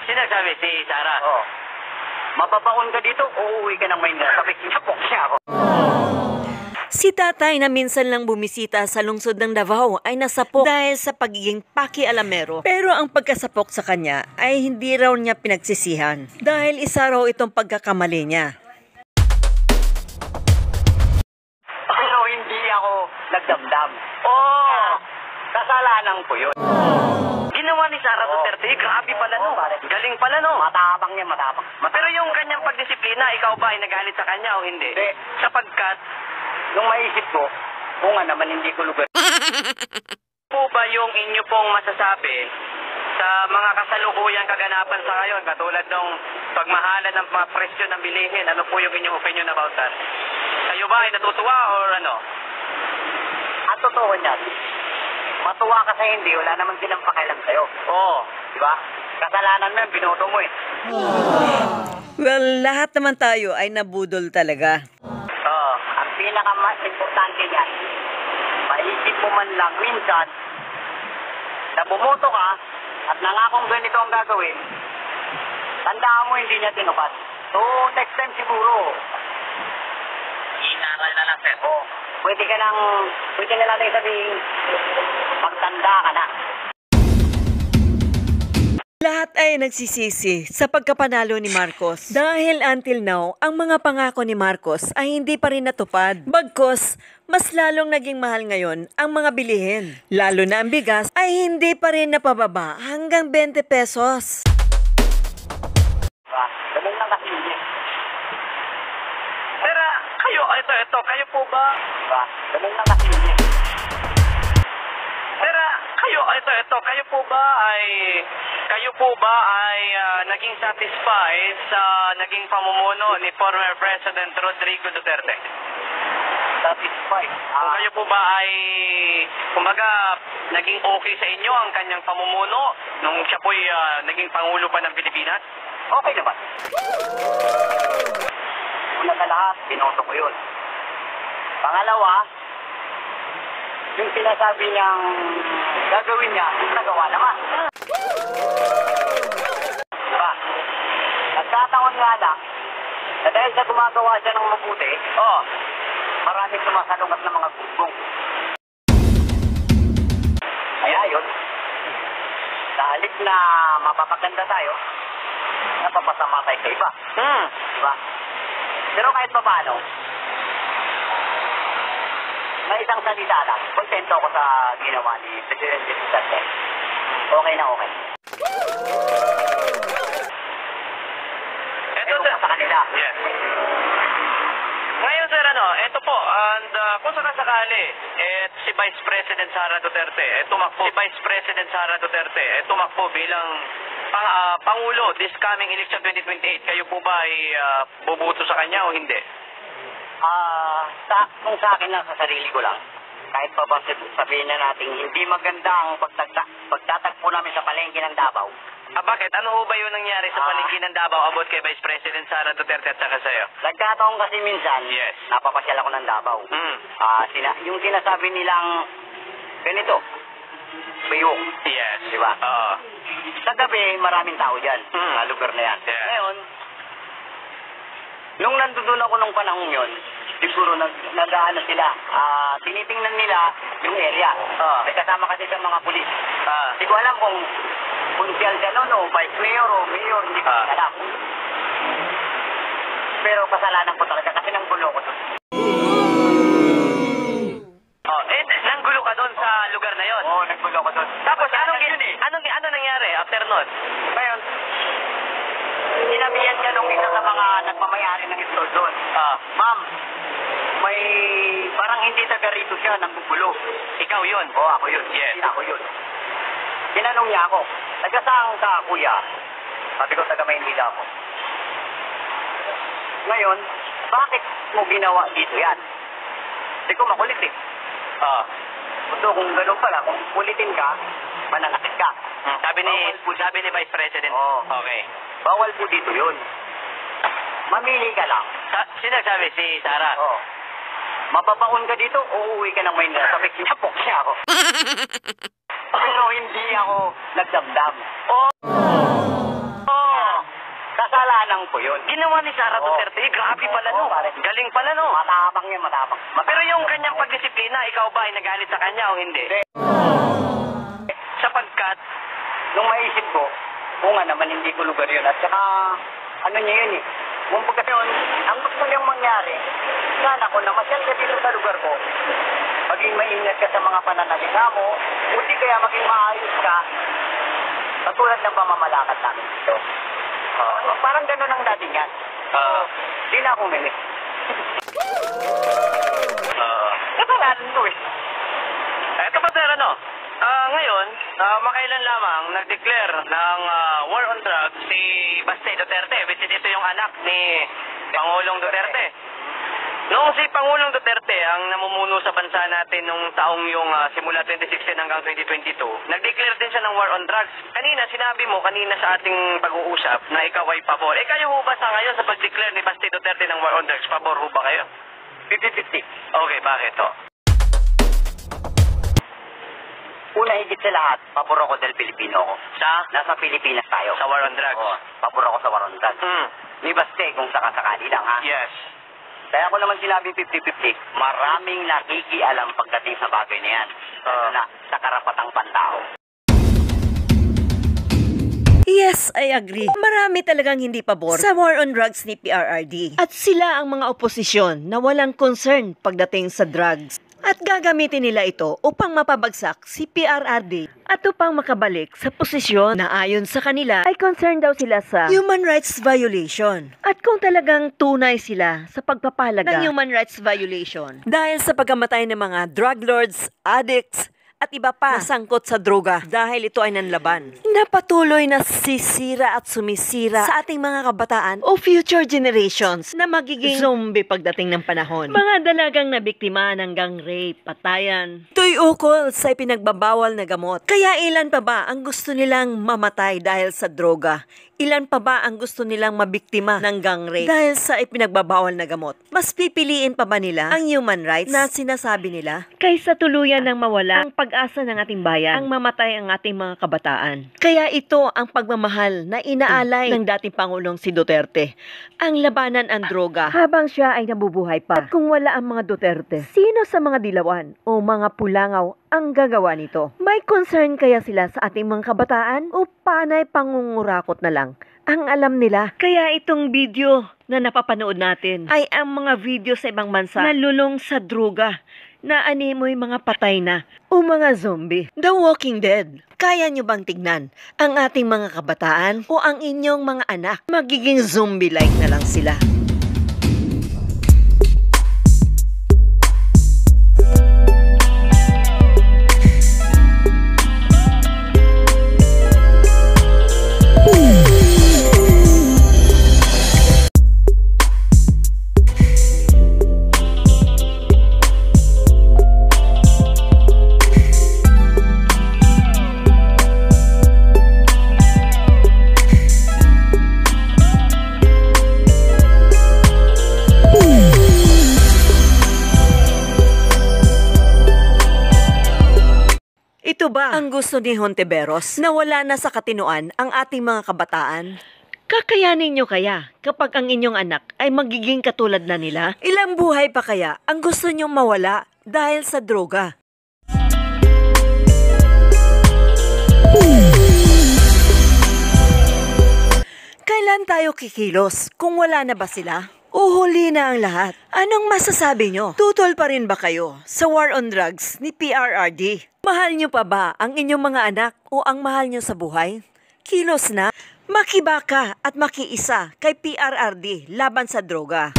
Sinasabi si Sarah. Oo. Mababaon ka dito, uuwi ka ng Maynila. Sabi, sinapok siya ako. Si tatay na minsan lang bumisita sa lungsod ng Davao ay nasapok dahil sa pagiging pakialamero. Pero ang pagkasapok sa kanya ay hindi raw niya pinagsisihan dahil isa raw itong pagkakamali niya. Pero hindi ako nagdamdam. Kasalanan ko yun. Ginawa ni Sara Duterte, grabe pala no. Galing pala no. Matapang niya, matapang. Pero yung kanyang pagdisiplina, ikaw ba ay nagalit sa kanya o hindi? Hindi. Sapagkat, Nung maisip ko, kung nga naman hindi ko lugar. po ba yung inyo pong masasabi sa mga kasalukuyang kaganapan sa ngayon, katulad ng pagmahalan ng mga presyo ng bilihin, ano po yung inyong opinion about that? Kayo ba ay natutuwa or ano? Ang totoo niyan, matuwa ka sa hindi, wala naman silang pakialam sa'yo. Oo. Di ba? Kasalanan mo yan, binoto mo eh. Well, lahat naman tayo ay nabudol talaga. Ang pinaka-mas importante niyan, maisip mo man lang minsan na bumoto ka at nangakong ganito ang gagawin, tandaan mo hindi niya tinupad. So, next time siguro, Inaral na lang, sir. pwede na lang sabihin, magtanda ka na. Lahat ay nagsisisi sa pagkapanalo ni Marcos dahil until now, ang mga pangako ni Marcos ay hindi pa rin natupad. Bagkus, mas lalong naging mahal ngayon ang mga bilihin. Lalo na ang bigas ay hindi pa rin napababa hanggang 20 pesos. Diba? Ganun lang kasi hindi. Pero kayo po ba? Diba? Ganun lang kasi hindi. Pero kayo po ba ay naging satisfied sa naging pamumuno ni former President Rodrigo Duterte? Satisfied. Kung kayo po ba ay, kumbaga, naging okay sa inyo ang kanyang pamumuno nung siya po'y naging Pangulo pa ng Pilipinas? Okay naman. Una sa lahat, binoto ko yun. Pangalawa, yung sinasabi niyang gagawin niya, nagawa naman. Diba? Nagkataon nga lang, na dahil sa gumagawa siya ng mabuti, maraming sumasalungat ng mga gugong. Kaya yun, sa halip na mapapaganda tayo, napapasama tayo sa iba. Diba? Pero kahit pa paano, na isang salita lang, kontento ako sa ginawa ni President Duterte. Okay na okay. Eto, Eto sa kanila. Yes. Ngayon, sir, eto po, and kung sakasakali, si Vice President Sara Duterte, tumakbo bilang Pangulo this coming election 2028, kayo po ba ay boboto sa kanya o hindi? Kung sa akin lang, sa sarili ko lang, kahit pa ba sabihin na natin, hindi maganda ang pagtatagpo namin sa palengke ng Davao. Bakit? Ano ho ba yung nangyari sa palengke ng Davao about kay Vice President Sara Duterte at saka sa'yo? Nagkataon kasi minsan, Yes. napapasyal ako ng Davao. Yung sinasabi nilang ganito, bayok. Yes. Diba? Oo. Sa gabi, maraming tao dyan, sa lugar na yan. Yeah. Ngayon, nung nandun ako nung panahon yun, siguro nag-ano sila, tinitingnan nila yung area. May kasama kasi sa mga pulis. Hindi ko alam kung punsyal ka nun o vice mayor o mayor, hindi ko alam. Pero kasalanan ko talaga kasi nang gulo ko dun. Nanggulo ka doon sa lugar na yon. Oo, naggulo ko dun. Tapos ano nangyari after nun? Ngayon, sinabihan siya nung isa sa mga nagmamayari ng store doon. Ma'am, may parang hindi taga rito siya, nanggugulo. Ikaw yun? Oo, ako yun. Yes. Ako yun. Tinanong niya ako, taga saan ka, kuya? Sabi ko, taga Maynila ako. Ngayon, bakit mo ginawa dito yan? Hindi ko makulit eh. So, kung gano'n pala, kung kulitin ka, mananakit ka. Sabi ni Vice President. Okay. Bawal po dito yun. Mamili ka lang. Sinasabi si Sara. Mababaon ka dito, uuwi ka ng Maynila. Sabi, sinapok siya ako. Pero hindi ako nagdamdam. matapang po yun. Ginawa ni Sara Oo. Duterte, grabe pala no. Oo, pare. Galing pala no. Matapang yan, matapang. Pero yung kanyang pagdisiplina, ikaw ba ay nagalit sa kanya o hindi? Hindi. Sapagkat, Nung maisip ko, kung nga naman hindi ko lugar yun. At saka, ano niya yun eh. Kung pagka yun, ang gusto niyang mangyari, sana ko na masyal ka dito sa lugar ko, maging maingat ka sa mga pananalita mo, buti kaya maging maayos ka, katulad ng pamamalakad namin dito. Parang gano'n ang dating yan. Di na ako minis. Kasalanan ko eh. eto pa sir, ano? Ngayon, makailan lamang nag-declare ng war on drugs si Baste Duterte, which is ito yung anak ni Pangulong Duterte. Noong si Pangulong Duterte ang namumuno sa bansa natin nung taong yung simula 2016 hanggang 2022, nag-declare din siya ng war on drugs. Kanina, sinabi mo kanina sa ating pag-uusap na ikaw ay pabor. Kayo ho ba sa ngayon sa pag-declare ni Baste Duterte ng war on drugs, pabor ho ba kayo? 50-50. Okay, bakit to? Una higit sa lahat, pabor ako dahil Pilipino ako. Nasa Pilipinas tayo. Sa war on drugs? Oo, pabor ako sa war on drugs. Ni Baste, kung sakasakali lang ha. Yes. Kaya ko naman sinabi 50-50, maraming nakikialam pagdating sa bagay na yan. Lalo na sa karapatang pantao. Yes, I agree. Marami talagang hindi pabor sa war on drugs ni PRRD. At sila ang mga oposisyon na walang concern pagdating sa drugs. At gagamitin nila ito upang mapabagsak si PRRD at upang makabalik sa posisyon na ayon sa kanila ay concerned daw sila sa human rights violation. At kung talagang tunay sila sa pagpapahalaga ng human rights violation dahil sa pagkamatay ng mga drug lords, addicts, at iba pa nasangkot sa droga dahil ito ay nanlaban. Napatuloy na sisira at sumisira sa ating mga kabataan o future generations na magiging zombie pagdating ng panahon. Mga dalagang na biktima ng gang rape, patayan. Ito'y ukol sa ipinagbabawal na gamot. Kaya ilan pa ba ang gusto nilang mamatay dahil sa droga? Ilan pa ba ang gusto nilang mabiktima ng gang rape dahil sa ipinagbabawal na gamot? Mas pipiliin pa ba nila ang human rights na sinasabi nila kaysa tuluyan ng mawala ang pag-asa ng ating bayan, ang mamatay ang ating mga kabataan? Kaya ito ang pagmamahal na inaalay ng dating Pangulong si Duterte. Ang labanan ang droga habang siya ay nabubuhay pa. At kung wala ang mga Duterte, sino sa mga dilawan o mga pulangaw ang gagawa nito? May concern kaya sila sa ating mga kabataan o panay pangungurakot na lang ang alam nila? Kaya itong video na napapanood natin ay ang mga video sa ibang bansa na lulong sa droga na animoy mga patay na o mga zombie. The Walking Dead. Kaya nyo bang tignan ang ating mga kabataan o ang inyong mga anak? Magiging zombie-like na lang sila. Ito ba ang gusto ni Hontiveros na wala na sa katinuan ang ating mga kabataan? Kakayanin nyo kaya kapag ang inyong anak ay magiging katulad na nila? Ilang buhay pa kaya ang gusto nyong mawala dahil sa droga? Kailan tayo kikilos kung wala na ba sila? Uhuli na ang lahat. Anong masasabi nyo? Tutol pa rin ba kayo sa war on drugs ni PRRD? Mahal nyo pa ba ang inyong mga anak o ang mahal nyo sa buhay? Kilos na, makibaka at makiisa kay PRRD laban sa droga.